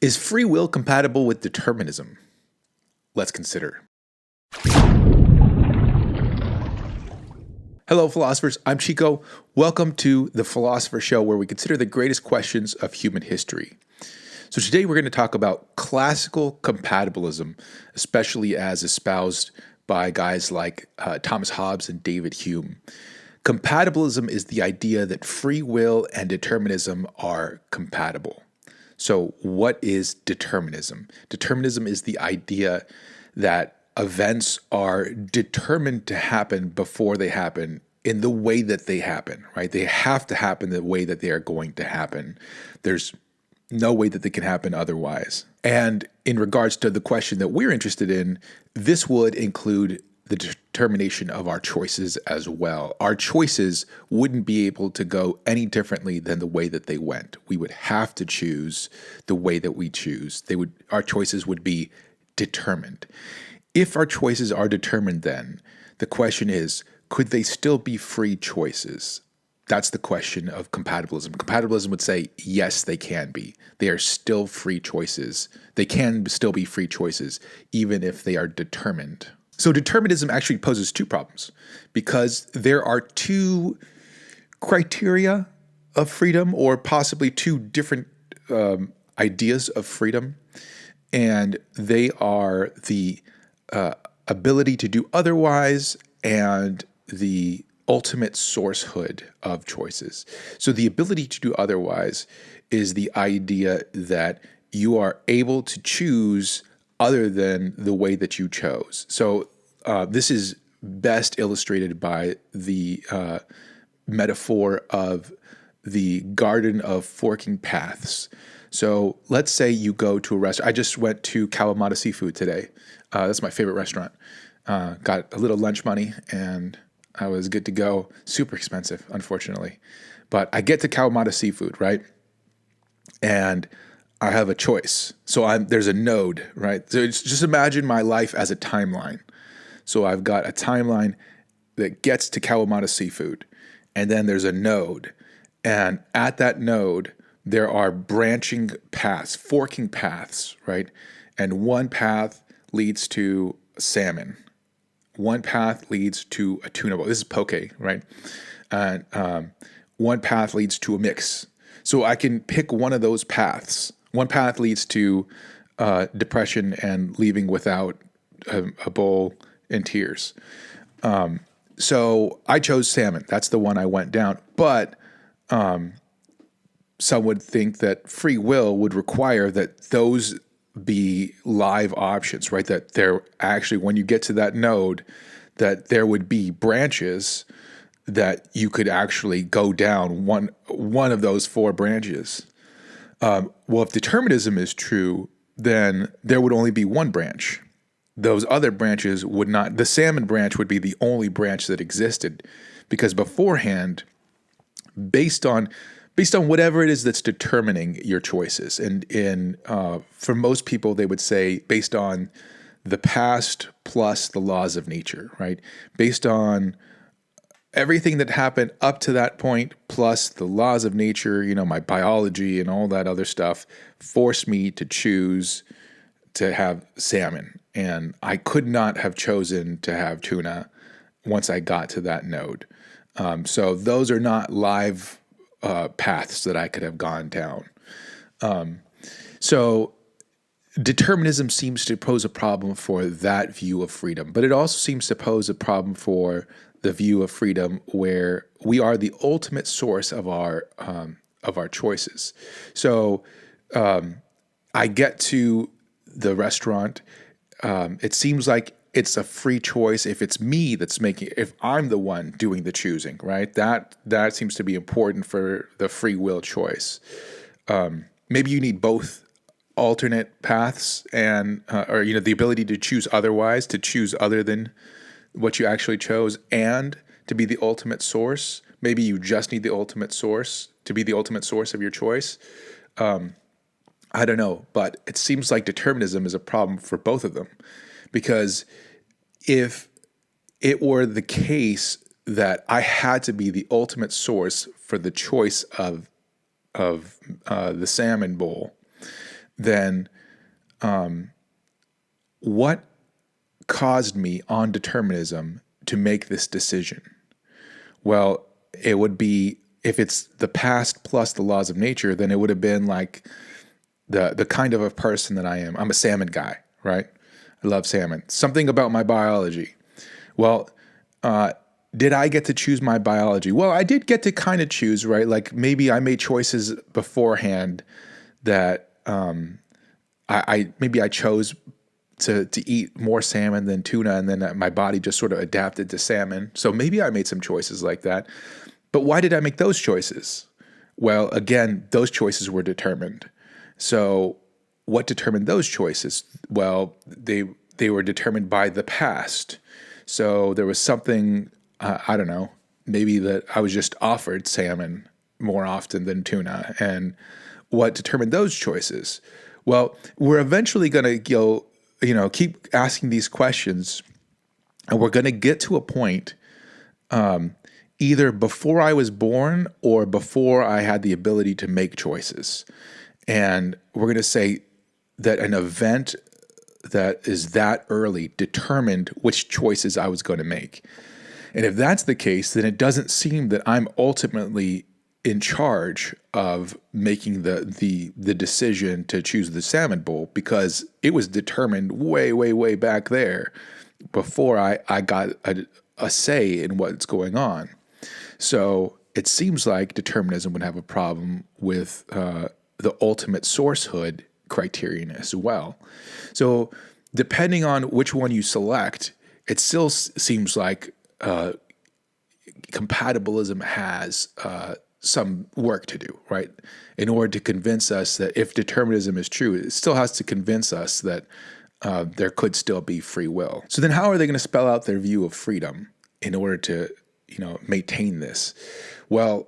Is free will compatible with determinism? Let's consider. Hello, philosophers. I'm Chico. Welcome to the Philosopher Show, where we consider the greatest questions of human history. So today we're going to talk about classical compatibilism, especially as espoused by guys like Thomas Hobbes and David Hume. Compatibilism is the idea that free will and determinism are compatible. So what is determinism? Determinism is the idea that events are determined to happen before they happen in the way that they happen, right? They have to happen the way that they are going to happen. There's no way that they can happen otherwise. And in regards to the question that we're interested in, this would include the determination of our choices as well. Our choices wouldn't be able to go any differently than the way that they went. We would have to choose the way that we choose. Our choices would be determined. If our choices are determined, then the question is, could they still be free choices? That's the question of compatibilism. Compatibilism would say, yes, they can be. They are still free choices. They can still be free choices, even if they are determined. So determinism actually poses two problems, because there are two criteria of freedom, or possibly two different ideas of freedom, and they are the ability to do otherwise and the ultimate sourcehood of choices. So the ability to do otherwise is the idea that you are able to choose other than the way that you chose. So this is best illustrated by the metaphor of the garden of forking paths. So let's say you go to a restaurant. I just went to Kalamata Seafood today. That's my favorite restaurant. Got a little lunch money and I was good to go. Super expensive, unfortunately. But I get to Kalamata Seafood, right? And I have a choice. So there's a node, right? So just imagine my life as a timeline. So I've got a timeline that gets to Kalamata Seafood, and then there's a node. And at that node, there are branching paths, forking paths, right? And one path leads to salmon. One path leads to a tuna boat. This is poke, right? And one path leads to a mix. So I can pick one of those paths. One path leads to depression and leaving without a bowl and tears. So I chose salmon. That's the one I went down. But some would think that free will would require that those be live options, right? That there actually, when you get to that node, that there would be branches that you could actually go down one of those four branches. Well, if determinism is true, then there would only be one branch. Those other branches would not, the salmon branch would be the only branch that existed, because beforehand, based on whatever it is that's determining your choices, and for most people, they would say based on the past plus the laws of nature, right? Based on everything that happened up to that point, plus the laws of nature, my biology and all that other stuff, forced me to choose to have salmon. And I could not have chosen to have tuna once I got to that node. So those are not live paths that I could have gone down. So determinism seems to pose a problem for that view of freedom, but it also seems to pose a problem for the view of freedom where we are the ultimate source of our choices. So I get to the restaurant. It seems like it's a free choice if it's me that's making, if I'm the one doing the choosing, right? That seems to be important for the free will choice. Maybe you need both alternate paths and, or the ability to choose otherwise, to choose other than what you actually chose, and to be the ultimate source. Maybe you just need the ultimate source to be the ultimate source of your choice. I don't know, but it seems like determinism is a problem for both of them, because if it were the case that I had to be the ultimate source for the choice of the salmon bowl, then what caused me on determinism to make this decision? Well, it would be, if it's the past plus the laws of nature, then it would have been like the kind of a person that I am. I'm a salmon guy, right? I love salmon. Something about my biology. Well, did I get to choose my biology? Well, I did get to kind of choose, right? Like maybe I made choices beforehand that maybe I chose to eat more salmon than tuna, and then my body just sort of adapted to salmon. So maybe I made some choices like that. But why did I make those choices? Well, again, those choices were determined. So what determined those choices? Well, they were determined by the past. So there was something, I don't know, maybe that I was just offered salmon more often than tuna. And what determined those choices? Well, we're eventually going to go, keep asking these questions, and we're going to get to a point either before I was born or before I had the ability to make choices. And we're going to say that an event that is that early determined which choices I was going to make. And if that's the case, then it doesn't seem that I'm ultimately in charge of making the decision to choose the salmon bowl, because it was determined way, way, way back there before I got a say in what's going on. So it seems like determinism would have a problem with the ultimate sourcehood criterion as well. So depending on which one you select, it still seems like compatibilism has some work to do, right? In order to convince us that if determinism is true, it still has to convince us that there could still be free will. So then how are they going to spell out their view of freedom in order to, maintain this? Well,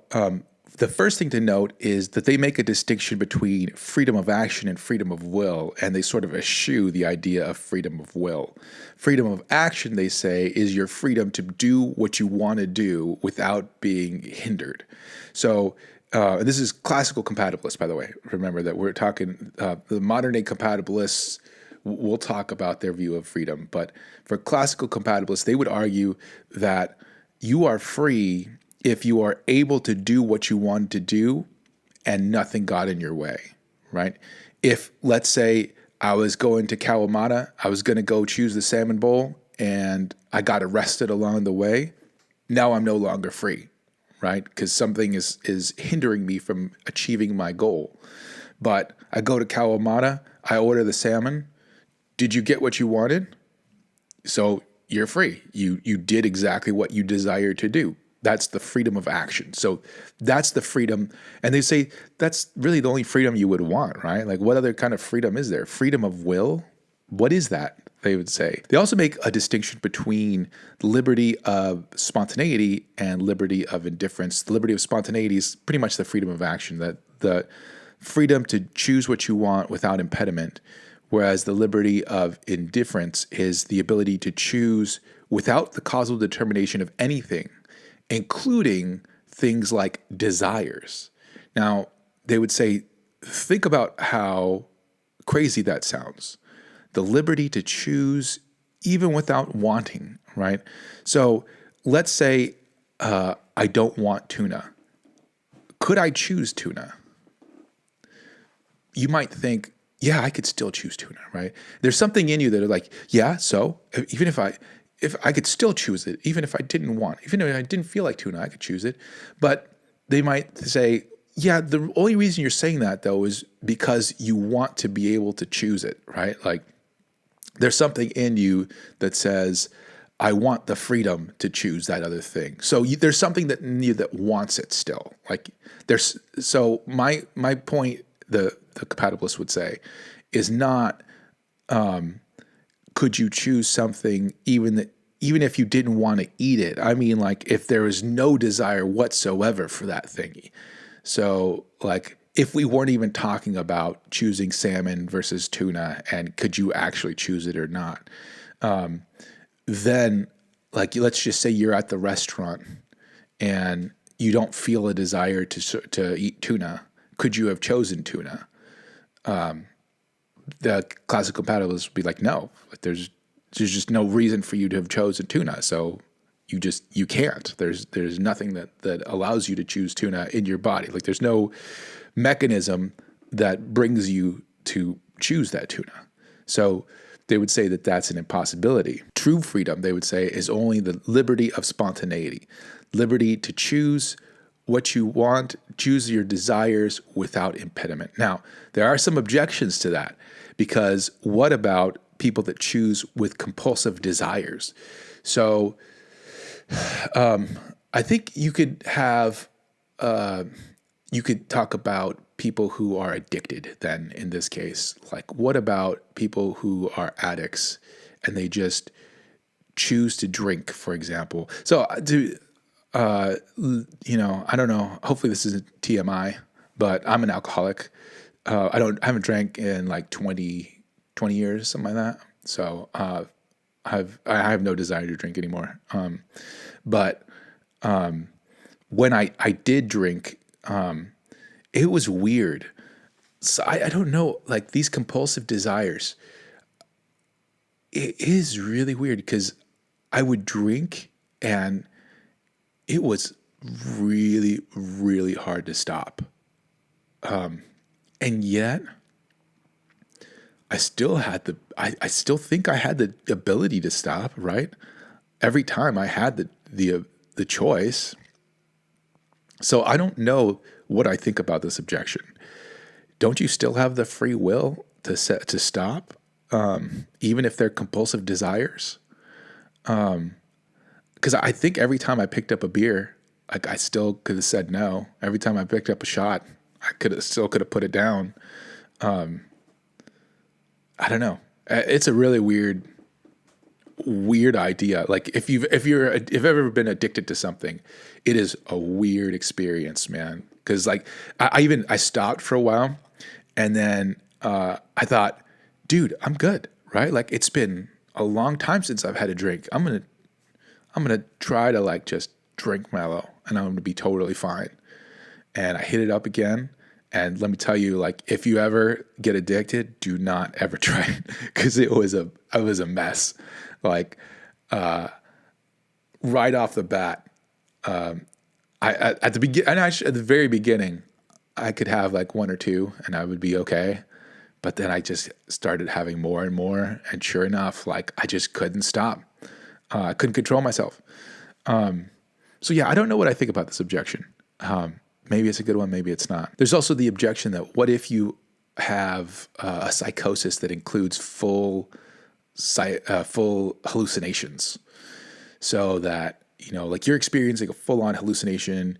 the first thing to note is that they make a distinction between freedom of action and freedom of will, and they sort of eschew the idea of freedom of will. Freedom of action, they say, is your freedom to do what you want to do without being hindered. So this is classical compatibilists, by the way. Remember that we're talking the modern-day compatibilists. We'll talk about their view of freedom. But for classical compatibilists, they would argue that you are free if you are able to do what you wanted to do and nothing got in your way, right? If, let's say, I was going to Kalamata, I was going to go choose the salmon bowl, and I got arrested along the way, now I'm no longer free, right? Because something is hindering me from achieving my goal. But I go to Kalamata, I order the salmon. Did you get what you wanted? So you're free. You did exactly what you desired to do. That's the freedom of action. So that's the freedom. And they say that's really the only freedom you would want, right? Like, what other kind of freedom is there? Freedom of will? What is that? They would say. They also make a distinction between liberty of spontaneity and liberty of indifference. The liberty of spontaneity is pretty much the freedom of action, that the freedom to choose what you want without impediment, whereas the liberty of indifference is the ability to choose without the causal determination of anything, including things like desires. Now, they would say, think about how crazy that sounds. The liberty to choose even without wanting, right? So let's say I don't want tuna. Could I choose tuna? You might think, yeah, I could still choose tuna, right? There's something in you that are like, yeah, so even if I could still choose it, even if I didn't want, even if I didn't feel like tuna, I could choose it. But they might say, yeah, the only reason you're saying that, though, is because you want to be able to choose it, right? Like, there's something in you that says, I want the freedom to choose that other thing. So there's something that in you that wants it still. Like, so my point, the compatibilist would say, is not, could you choose something even if you didn't want to eat it? I mean, like, if there is no desire whatsoever for that thingy. So, like, if we weren't even talking about choosing salmon versus tuna and could you actually choose it or not, then, like, let's just say you're at the restaurant and you don't feel a desire to eat tuna. Could you have chosen tuna? the classical compatibilists would be like, no, like there's just no reason for you to have chosen tuna. So you can't. There's nothing that allows you to choose tuna in your body. Like there's no mechanism that brings you to choose that tuna. So they would say that that's an impossibility. True freedom, they would say, is only the liberty of spontaneity, liberty to choose what you want, choose your desires without impediment. Now, there are some objections to that, because what about people that choose with compulsive desires? So I think you could have, you could talk about people who are addicted then in this case. Like, what about people who are addicts and they just choose to drink, for example? So I don't know, hopefully this isn't TMI, but I'm an alcoholic. I haven't drank in like 20 years, something like that. So, I have no desire to drink anymore. But when I did drink, it was weird. So I don't know, like these compulsive desires, it is really weird because I would drink and it was really, really hard to stop. And yet I still I still think I had the ability to stop, right? Every time I had the choice. So I don't know what I think about this objection. Don't you still have the free will to stop, even if they're compulsive desires? Because I think every time I picked up a beer, like I still could have said no. Every time I picked up a shot, I could have put it down. I don't know. It's a really weird idea. Like if you've ever been addicted to something, it is a weird experience, man. Because like I stopped for a while, and then I thought, dude, I'm good, right? Like it's been a long time since I've had a drink. I'm gonna try to like just drink mellow, and I'm gonna be totally fine. And I hit it up again. And let me tell you, like, if you ever get addicted, do not ever try it, because it was a mess. Like, right off the bat, at the very beginning, I could have like one or two, and I would be okay. But then I just started having more and more, and sure enough, like I just couldn't stop. I couldn't control myself. So yeah, I don't know what I think about this objection. Maybe it's a good one, maybe it's not. There's also the objection that what if you have a psychosis that includes full hallucinations, so that, like you're experiencing a full-on hallucination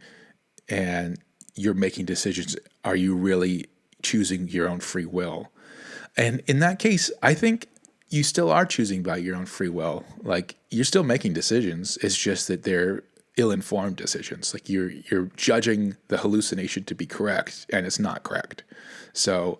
and you're making decisions. Are you really choosing your own free will? And in that case, I think you still are choosing by your own free will. Like you're still making decisions. It's just that they're ill-informed decisions. Like you're judging the hallucination to be correct, and it's not correct. So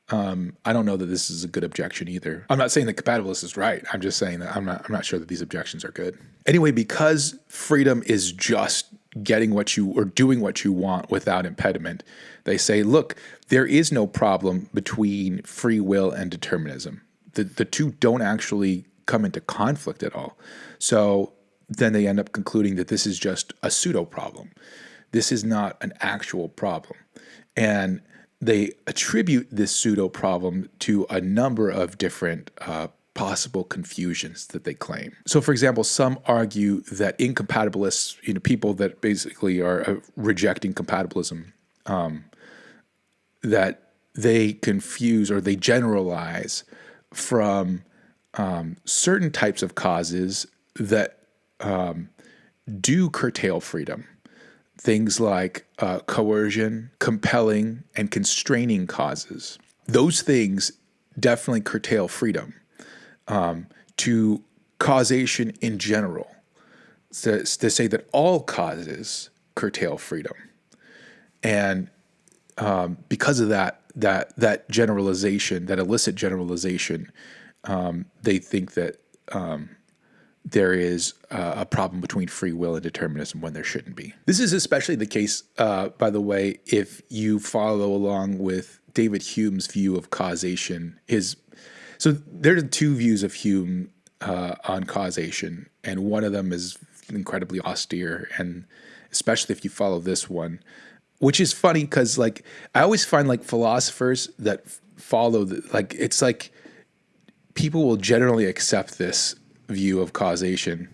I don't know that this is a good objection either. I'm not saying that compatibilist is right. I'm just saying that I'm not sure that these objections are good. Anyway, because freedom is just getting what you or doing what you want without impediment, they say, look, there is no problem between free will and determinism. The two don't actually come into conflict at all. So then they end up concluding that this is just a pseudo problem. This is not an actual problem. And they attribute this pseudo problem to a number of different possible confusions that they claim. So for example, some argue that incompatibilists, people that basically are rejecting compatibilism, that they confuse or they generalize from certain types of causes that do curtail freedom. Things like coercion, compelling, and constraining causes. Those things definitely curtail freedom. To causation in general, to say that all causes curtail freedom. And because of that generalization, that illicit generalization, they think that there is a problem between free will and determinism when there shouldn't be. This is especially the case, by the way, if you follow along with David Hume's view of causation. So there are two views of Hume on causation, and one of them is incredibly austere, and especially if you follow this one, which is funny because like I always find like philosophers that follow it's like people will generally accept this view of causation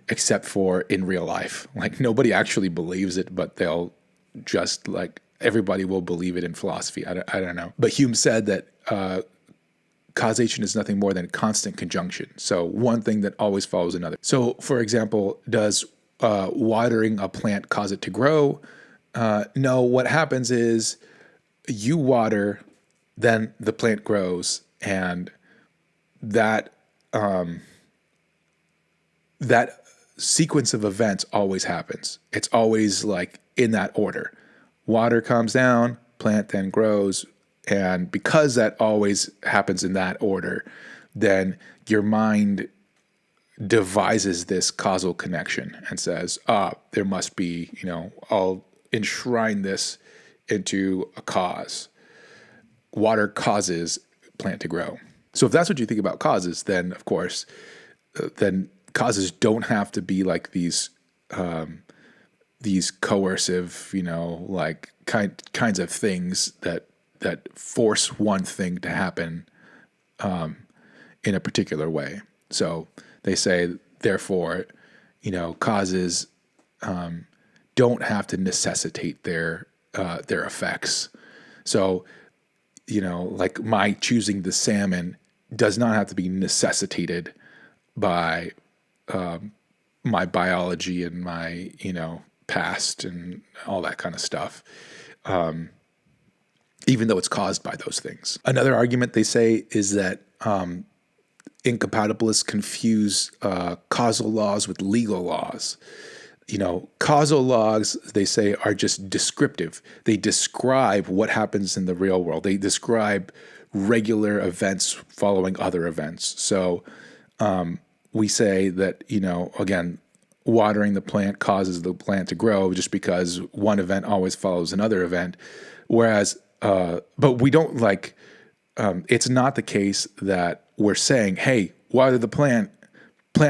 except for in real life. Like nobody actually believes it, but they'll just like everybody will believe it in philosophy. I don't know. But Hume said that causation is nothing more than constant conjunction. So one thing that always follows another. So for example, does watering a plant cause it to grow? No, what happens is you water, then the plant grows, and that that sequence of events always happens. It's always like in that order. Water comes down, plant then grows, and because that always happens in that order, then your mind devises this causal connection and says, there must be, I'll enshrine this into a cause. Water causes plant to grow. So if that's what you think about causes, then of course, then causes don't have to be like these coercive, like kinds of things that force one thing to happen in a particular way. So they say, therefore, causes don't have to necessitate their effects. So, like my choosing the salmon does not have to be necessitated by my biology and my, past and all that kind of stuff. Even though it's caused by those things. Another argument they say is that incompatibilists confuse causal laws with legal laws. Causal laws, they say, are just descriptive. They describe what happens in the real world. They describe regular events following other events. So we say that, again, watering the plant causes the plant to grow just because one event always follows another event. Whereas, but we don't it's not the case that we're saying, hey, water the plant,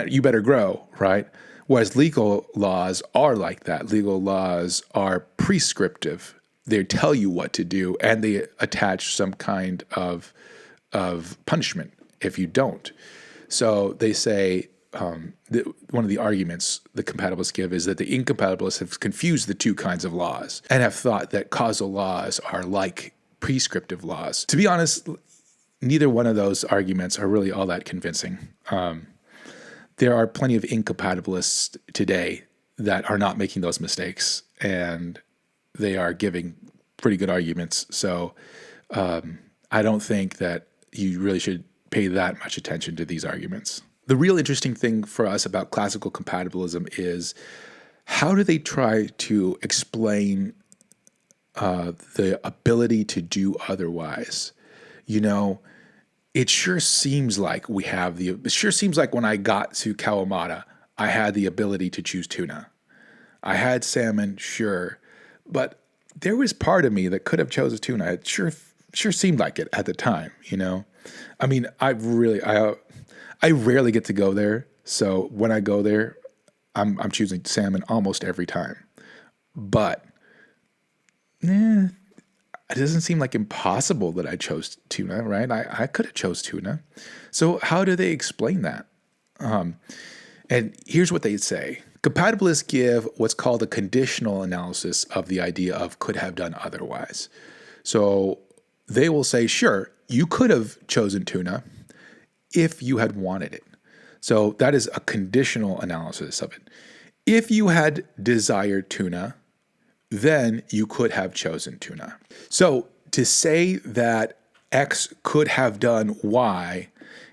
you better grow, right? Whereas legal laws are like that. Legal laws are prescriptive. They tell you what to do, and they attach some kind of punishment if you don't. So they say one of the arguments the compatibilists give is that the incompatibilists have confused the two kinds of laws and have thought that causal laws are like prescriptive laws. To be honest, neither one of those arguments are really all that convincing. There are plenty of incompatibilists today that are not making those mistakes, and they are giving pretty good arguments. So I don't think that you really should pay that much attention to these arguments. The real interesting thing for us about classical compatibilism is how do they try to explain the ability to do otherwise? It sure seems like it sure seems like when I got to Kalamata, I had the ability to choose tuna. I had salmon, sure, but there was part of me that could have chosen tuna. It sure seemed like it at the time, I mean, I rarely get to go there, so when I go there, I'm choosing salmon almost every time. But it doesn't seem like impossible that I chose tuna, right? I could have chose tuna. So how do they explain that? And here's what they say. Compatibilists give what's called a conditional analysis of the idea of could have done otherwise. So they will say, sure, you could have chosen tuna if you had wanted it. So that is a conditional analysis of it. If you had desired tuna, then you could have chosen tuna. So to say that X could have done Y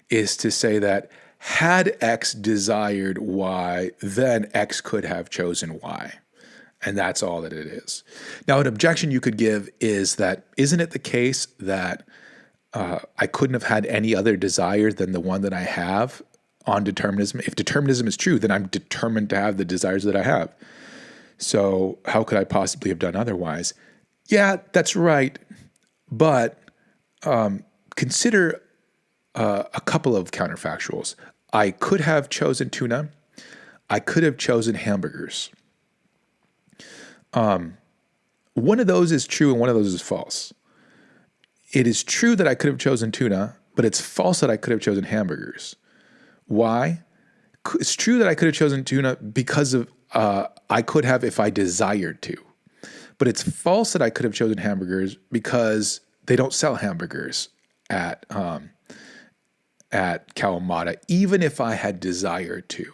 is to say that had X desired Y, then X could have chosen Y. And that's all that it is. Now, an objection you could give is that, isn't it the case that I couldn't have had any other desire than the one that I have on determinism? If determinism is true, then I'm determined to have the desires that I have. So how could I possibly have done otherwise? Yeah, that's right. But consider a couple of counterfactuals. I could have chosen tuna. I could have chosen hamburgers. One of those is true and one of those is false. It is true that I could have chosen tuna, but it's false that I could have chosen hamburgers. Why? It's true that I could have chosen tuna because of I could have if I desired to. But it's false that I could have chosen hamburgers because they don't sell hamburgers at Kalamata, even if I had desired to.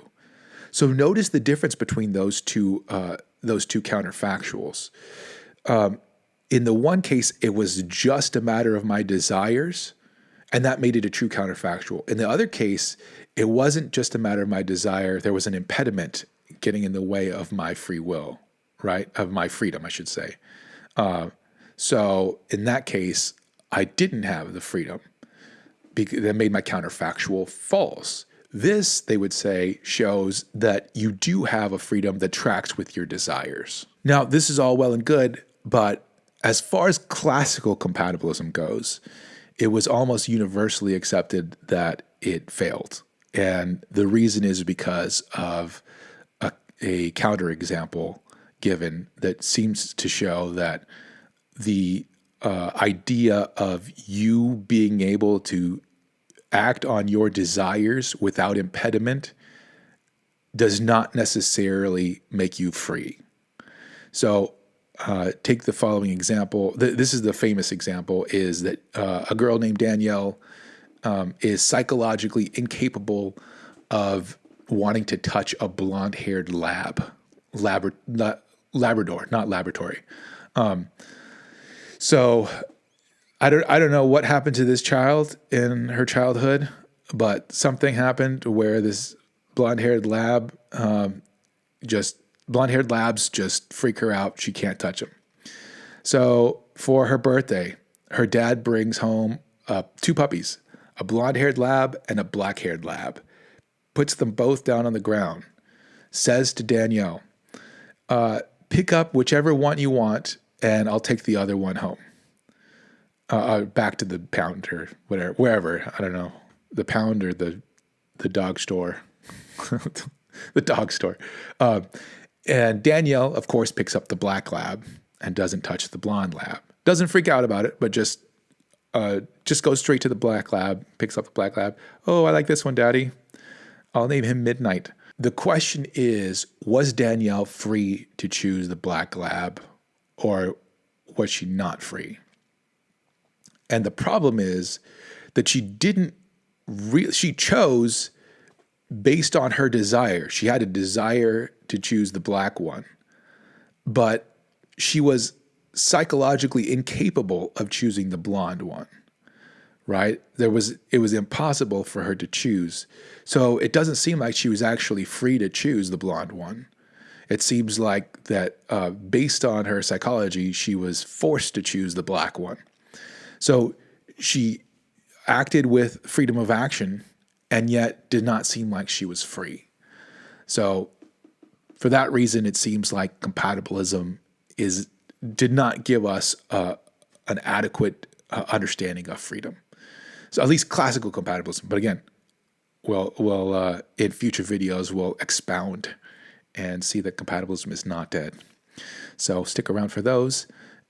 So notice the difference between those two counterfactuals. In the one case, it was just a matter of my desires, and that made it a true counterfactual. In the other case, it wasn't just a matter of my desire. There was an impediment getting in the way of my free will, right? Of my freedom, I should say. So in that case, I didn't have the freedom. That made my counterfactual false. This, they would say, shows that you do have a freedom that tracks with your desires. Now, this is all well and good, but as far as classical compatibilism goes, it was almost universally accepted that it failed. And the reason is because of a counterexample given that seems to show that the idea of you being able to act on your desires without impediment does not necessarily make you free. So take the following example. This is the famous example, is that a girl named Danielle is psychologically incapable of wanting to touch a blonde-haired Labrador, not laboratory. So I don't know what happened to this child in her childhood, but something happened where this blonde-haired blonde-haired labs just freak her out. She can't touch them. So for her birthday, her dad brings home two puppies, a blonde-haired lab and a black-haired lab, puts them both down on the ground, says to Danielle, pick up whichever one you want, and I'll take the other one home. Back to the pound or whatever, wherever, I don't know, the pound or the dog store, the dog store. And Danielle, of course, picks up the black lab and doesn't touch the blonde lab. Doesn't freak out about it, but just goes straight to the black lab, picks up the black lab. Oh, I like this one, Daddy. I'll name him Midnight. The question is, was Danielle free to choose the black lab, or was she not free? And the problem is that she chose based on her desire. She had a desire to choose the black one, but she was psychologically incapable of choosing the blonde one, right? It was impossible for her to choose. So it doesn't seem like she was actually free to choose the blonde one. It seems like that based on her psychology, she was forced to choose the black one. So she acted with freedom of action and yet did not seem like she was free. So for that reason, it seems like compatibilism did not give us an adequate understanding of freedom. So at least classical compatibilism. But again, we'll in future videos, we'll expound and see that compatibilism is not dead. So stick around for those.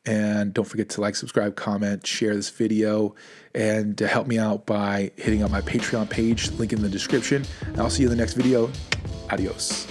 And don't forget to like, subscribe, comment, share this video, and to help me out by hitting up my Patreon page, link in the description. And I'll see you in the next video. Adios.